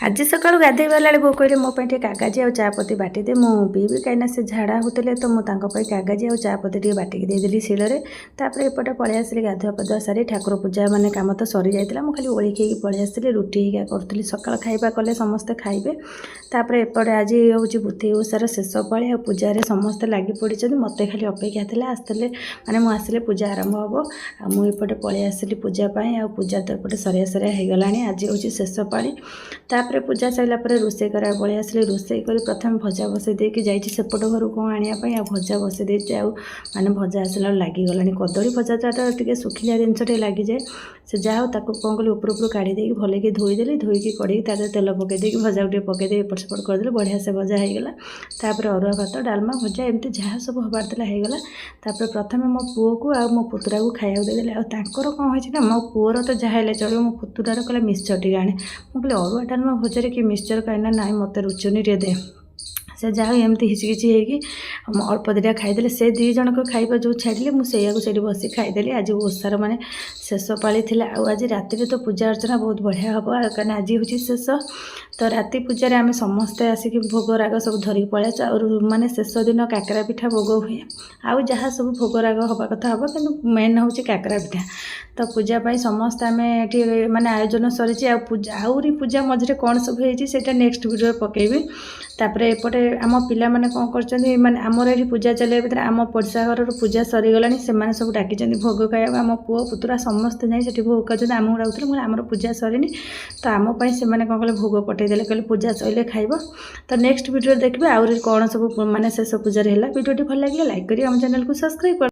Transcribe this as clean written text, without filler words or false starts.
आज सकाळू गाधे गला बो कहले मो कागजी आ चापत्ती बाटीदे मु पीबी कहीं से झाड़ा होते तो मुझे कागजी आ चापत्ती टे बाटिक देदेली शिଳରେ तापर एपटे पलि आसली गाधुआ पाधुआ सारी ठाकुर पूजा माने काम तो सरी जाइला मु खाली ओळी खाई पलि आसली रुटी हिका करूली सकाळ खाइबा कले समस्ते खाइबे तापर एपटे आज हूँ बुद्धि ओषार शेष पाली आ पूजा समस्ते लगी पड़ी मत खाली अपेक्षा थे आसते माने मु आसिले पूजा आरंभ हम मुझे पलि आसली पूजापाई आ पूजा तो एपटे सरिया सरिया हो गला आज हूँ शेष पाली तापर पूजा सरला रोषे करा पलि आसली रोषे कर प्रथम भजा बसई देकी जाइए सेपट घर कौन आने भजा बसई दे माने भजा आसला लगिगला कदली भजाटा टे सुखिलिया जिनस लगी जाए से जाओ ताको कौन कली उपर उपर काढ़ी देकी भल कि धोईदेली धोईकी कड़ी तार तेल पकईदे भजा टे पकईदे एपट सेपट करदे बढ़िया से भजा होगला तापर अरुआ भात डालमा भजा एमती जहाँ सब हबार था होगला तापर प्रथम मो पुओ को आ मो पुतुरा को खाया देदेली आर कौन होना मो पुअर तो जहाँ चलो मो पुतुरार कहला मिक्सचर टे आने मुझे अरुआ डालमा भजा कि मिक्सचर कहीं ना मत रुचुनी टे दे से जहाँ एमती हिचकिची हो अल्प दिटा खाईदे से दी जन को खाइबा जो छाड़े मुझे बस खाईदेली आज ओषार माने शेष पाली थिला आज राति तो पूजा अर्चना बहुत बढ़िया हम कहीं आज हूँ शेष तो राति पूजा आम समस्ते आसिक भोग राग सब धरिक पलैस और माने शेष दिन काकरा पिठा भोग हुए आउ जहाँ सब भोग राग हवा कथा हम कि मेन हूँ काकरा पिठा तो पूजापाई समस्त आम ये माने आयोजन सरी आहरी पूजा मझे कौन सब होता नेक्स्ट वीडियो पकेबी तापर एपटे आम पिला माने कौन कर माने आमर ये पूजा चलिया भर आम पड़शा घर पूजा सरीगला से सब डाकी भोग खाया आम पुओ पुतुरा समस्ते जाए भोग कर आमको डाकुले आमर पूजा सरीनी तो आमपाई से कौन कले भोग पठेदेले कहले पूजा सैले खाइब तो नेक्स्ट वीडियो देखिए आहरी कौन सब माने शेष पूजा वीडियो भल लगे लाइक करिए आम चैनल को सब्सक्राइब कर।